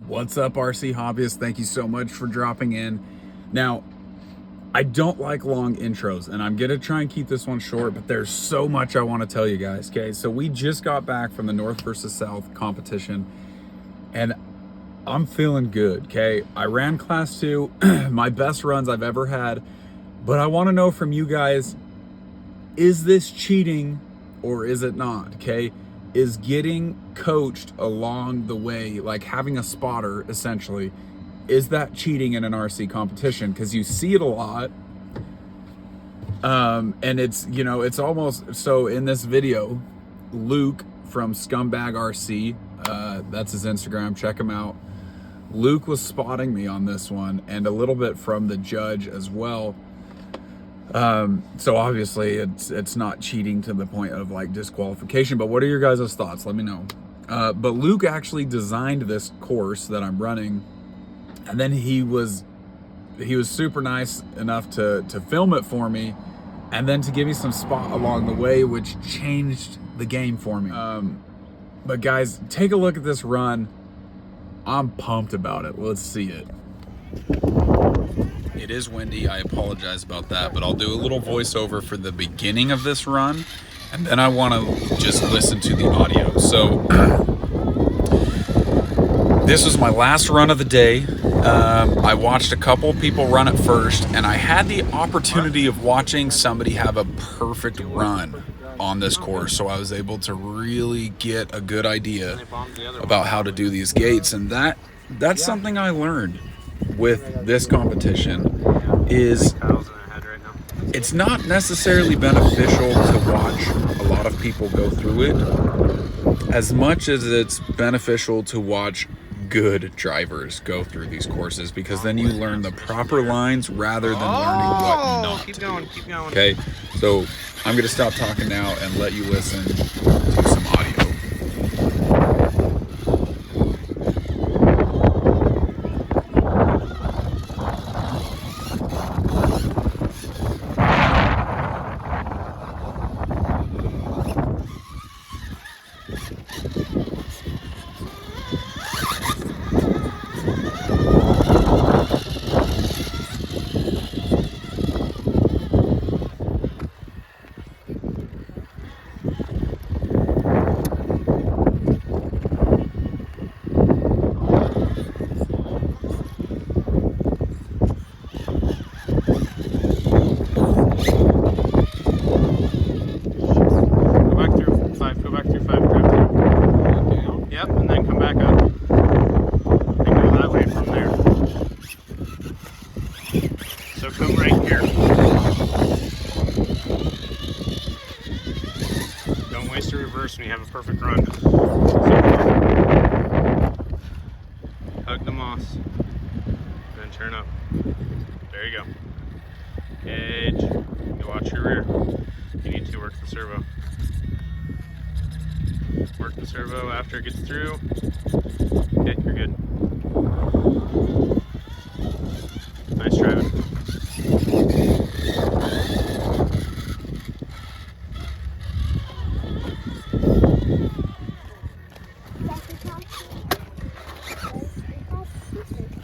What's up, RC hobbyists? Thank you so much for dropping in. Now, I don't like long intros, and I'm gonna try and keep this one short, but there's so much I want to tell you guys. Okay, so we just got back from the North versus South competition, and I'm feeling good. Okay, I ran class 2, my best runs I've ever had, but I want to know from you guys, is this cheating or is it not? Okay, is getting coached along the way, like having a spotter essentially, is that cheating in an RC competition? Because you see it a lot, and it's, you know, it's almost, so in this video, Luke from Scumbag RC, that's his Instagram, check him out. Luke was spotting me on this one, and a little bit from the judge as well. So obviously it's not cheating to the point of like disqualification, but what are your guys' thoughts? Let me know. But Luke actually designed this course that I'm running, and then he was super nice enough to film it for me, and then to give me some spot along the way, which changed the game for me. But guys, take a look at this run. I'm pumped about it. Let's see it. It is windy, I apologize about that, but I'll do a little voiceover for the beginning of this run, and then I want to just listen to the audio. So this was my last run of the day. I watched a couple people run it first, and I had the opportunity of watching somebody have a perfect run on this course, so I was able to really get a good idea about how to do these gates, and that's something I learned with this competition. Is it's not necessarily beneficial to watch a lot of people go through it as much as it's beneficial to watch good drivers go through these courses, because then you learn the proper lines rather than learning what not to do. Keep going. Okay, so I'm gonna stop talking now and let you listen to some audio. When you have a perfect run. Hug the moss, then turn up. There you go. Cage. You watch your rear. You need to work the servo. Work the servo after it gets through. Okay, you're good. Nice driving.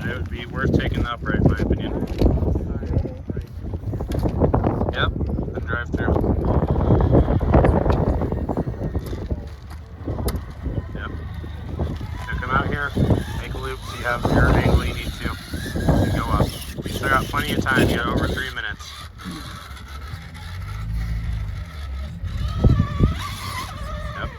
It would be worth taking the upright, in my opinion. Yep, then drive through. Yep. Now come out here, make a loop so you have your angle you need to, and go up. We still got plenty of time, you got over 3 minutes. Yep.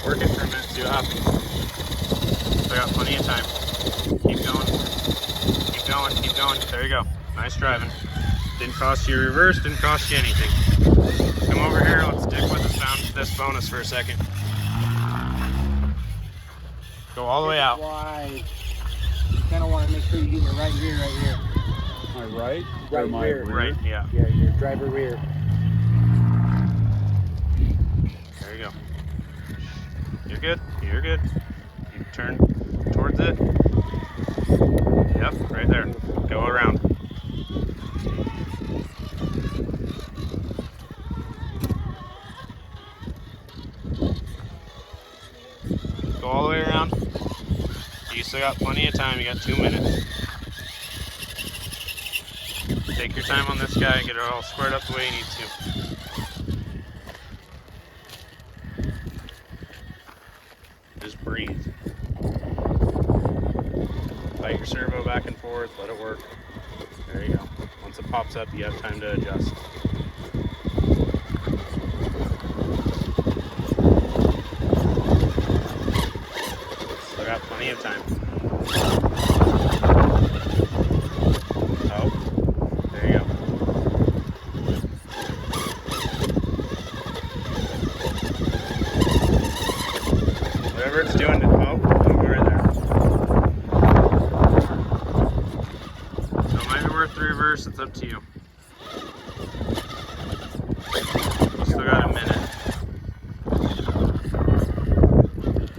Work it for a minute, see what happens. So I got plenty of time. Keep going. There you go. Nice driving. Didn't cost you a reverse, didn't cost you anything. Come over here, let's stick with this bonus for a second. Go all the way out. Wide. You kind of want to make sure you get your right rear right here. My right? Right or my rear. rear? Right, yeah. Yeah, your driver rear. go. You're good. You're good. You turn towards it. Yep, right there. Go around. Go all the way around. You still got plenty of time. You got 2 minutes. Take your time on this guy. Get it all squared up the way you need to. Just breathe. Fight your servo back and forth. Let it work. There you go. Once it pops up, you have time to adjust. Still got plenty of time. Oh, there you go. Whatever it's doing to, oh, don't go right there. So it might be worth the reverse, it's up to you. Still got a minute.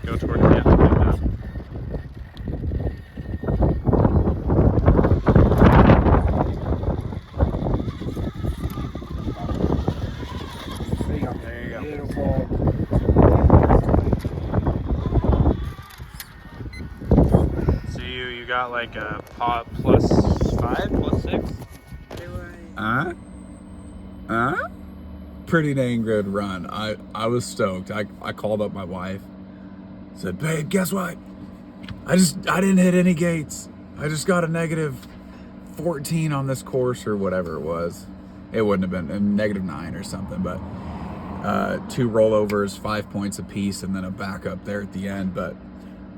Go towards the end like that. There you go. There you go. Beautiful. So you got like a pot plus 5, plus 6? Pretty dang good run. I was stoked. I called up my wife, said, babe, guess what? I didn't hit any gates. I just got a negative 14 on this course or whatever it was. It wouldn't have been a negative 9 or something, but 2 rollovers, 5 points apiece, and then a backup there at the end. But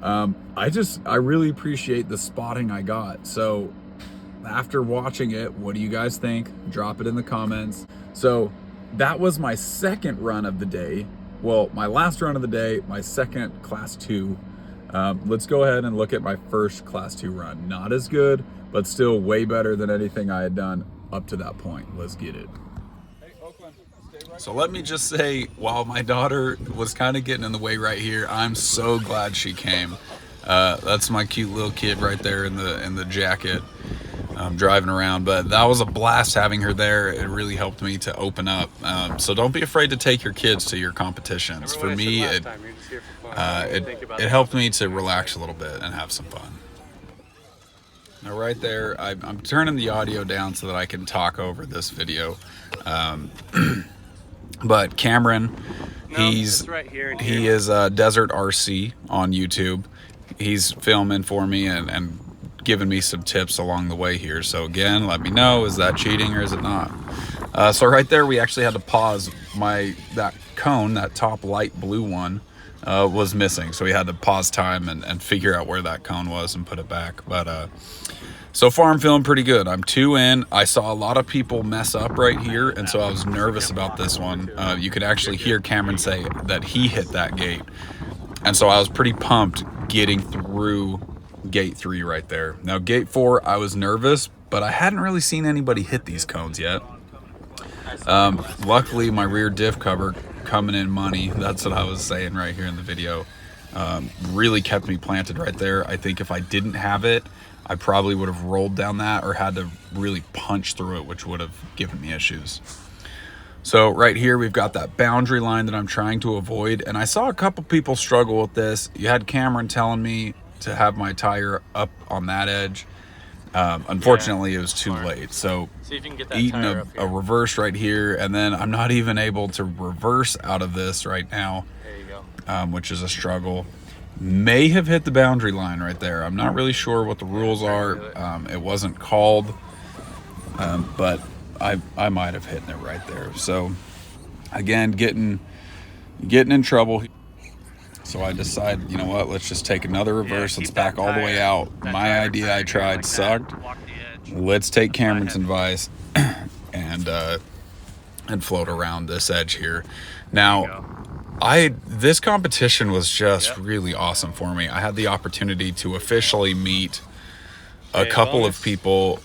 I really appreciate the spotting I got. So after watching it, what do you guys think? Drop it in the comments. So that was my second run of the day. Well, my last run of the day, my second class 2. Let's go ahead and look at my first class 2 run. Not as good, but still way better than anything I had done up to that point. Let's get it. So let me just say, while my daughter was kind of getting in the way right here, I'm so glad she came. That's my cute little kid right there in the jacket. Driving around, but that was a blast having her there. It really helped me to open up. So don't be afraid to take your kids to your competitions. For me, it helped me to relax a little bit and have some fun. Now right there, I'm turning the audio down so that I can talk over this video. But Cameron, he is Desert RC on YouTube. He's filming for me and giving me some tips along the way here. So again, let me know, is that cheating or is it not? So right there, we actually had to pause. That cone, that top light blue one, was missing. So we had to pause time and figure out where that cone was and put it back. But so far I'm feeling pretty good. I'm 2 in. I saw a lot of people mess up right here, and so I was nervous about this one. You could actually hear Cameron say that he hit that gate. And so I was pretty pumped getting through gate 3 right there. Now gate 4, I was nervous, but I hadn't really seen anybody hit these cones yet. Luckily my rear diff cover coming in money, that's what I was saying right here in the video, really kept me planted right there. I think if I didn't have it, I probably would have rolled down that or had to really punch through it, which would have given me issues. So right here, we've got that boundary line that I'm trying to avoid. And I saw a couple people struggle with this. You had Cameron telling me to have my tire up on that edge. Unfortunately, it was too late. So see if you can get that eating tire up here. a reverse right here, and then I'm not even able to reverse out of this right now. There you go. Which is a struggle. May have hit the boundary line right there. I'm not really sure what the rules are. It wasn't called, but I might have hit it right there. So again, getting in trouble. So I decided, you know what, let's just take another reverse. Let's back all the way out. My idea I tried sucked. Let's take Cameron's advice and float around this edge here. Now, this competition was just really awesome for me. I had the opportunity to officially meet a couple of people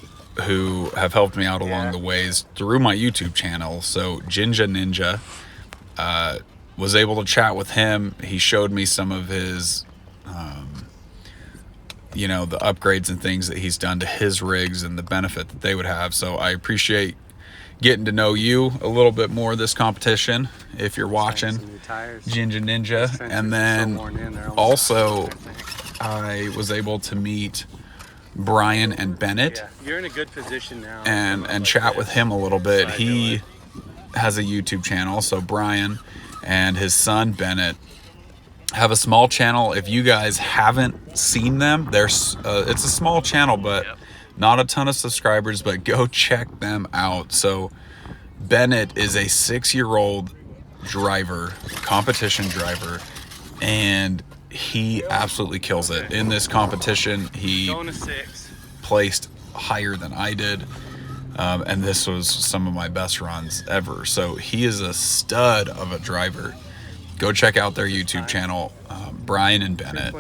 who have helped me out along the ways through my YouTube channel. So Jinja Ninja was able to chat with him. He showed me some of his, you know, the upgrades and things that he's done to his rigs and the benefit that they would have. So I appreciate getting to know you a little bit more this competition, if you're watching, Ginger Ninja. And then also I was able to meet Brian and Bennett. Yeah, you're in a good position now. And chat with him a little bit. He has a YouTube channel, so Brian and his son Bennett have a small channel. If you guys haven't seen them, there's it's a small channel, but not a ton of subscribers, but go check them out. So Bennett is a 6-year-old driver, competition driver, and he absolutely kills it. In this competition, he placed higher than I did, and this was some of my best runs ever. So he is a stud of a driver. Go check out their YouTube channel. Brian and Bennett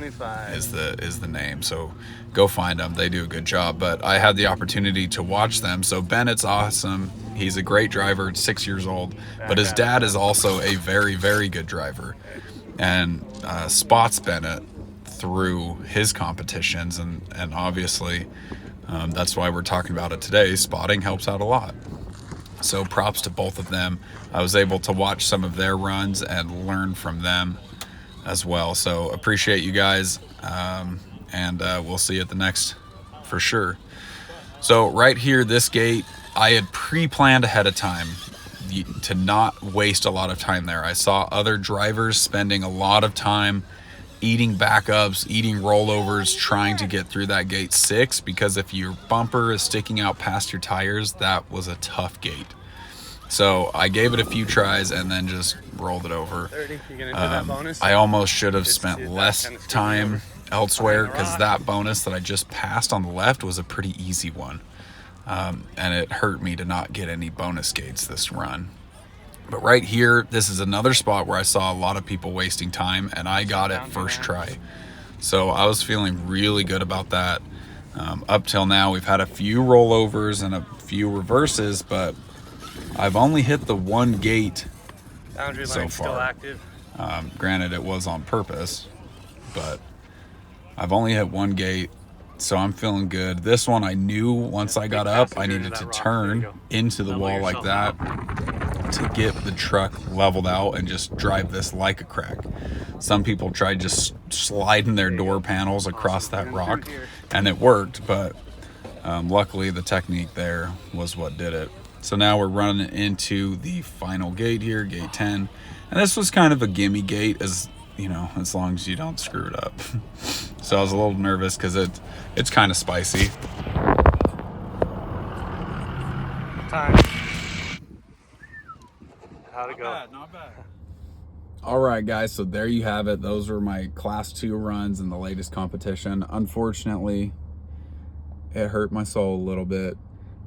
is the name. So go find them. They do a good job. But I had the opportunity to watch them. So Bennett's awesome. He's a great driver, 6 years old. But his dad is also a very, very good driver, and spots Bennett through his competitions. And obviously that's why we're talking about it today. Spotting helps out a lot. So props to both of them. I was able to watch some of their runs and learn from them as well. So appreciate you guys, and we'll see you at the next for sure. So right here, this gate, I had pre-planned ahead of time to not waste a lot of time there. I saw other drivers spending a lot of time eating backups, eating rollovers, trying to get through that gate 6, because if your bumper is sticking out past your tires, that was a tough gate. So I gave it a few tries and then just rolled it over. I almost should have spent less time elsewhere, because that bonus that I just passed on the left was a pretty easy one. And it hurt me to not get any bonus gates this run. But right here, this is another spot where I saw a lot of people wasting time, and I got it first try. So I was feeling really good about that. Up till now, we've had a few rollovers and a few reverses, but I've only hit the one gate so far. Granted, it was on purpose, but I've only hit one gate, so I'm feeling good. This one, I knew once I got up, I needed to turn into the wall like that to get the truck leveled out and just drive this like a crack. Some people tried just sliding their door panels across that rock, and it worked, but luckily the technique there was what did it. So now we're running into the final gate here, gate 10. And this was kind of a gimme gate, as you know, as long as you don't screw it up. So I was a little nervous because it's kind of spicy. Time. How'd it go? Not bad, not bad. All right, guys, so there you have it. Those were my class 2 runs in the latest competition. Unfortunately, it hurt my soul a little bit,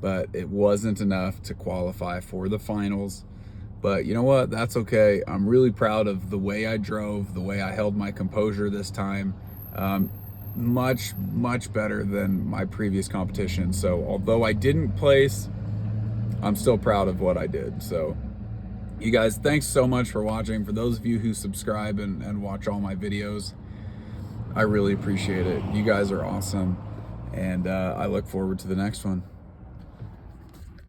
but it wasn't enough to qualify for the finals. But you know what? That's okay. I'm really proud of the way I drove, the way I held my composure this time. Much, much better than my previous competition. So although I didn't place, I'm still proud of what I did. So you guys, thanks so much for watching. For those of you who subscribe and watch all my videos, I really appreciate it. You guys are awesome. And I look forward to the next one.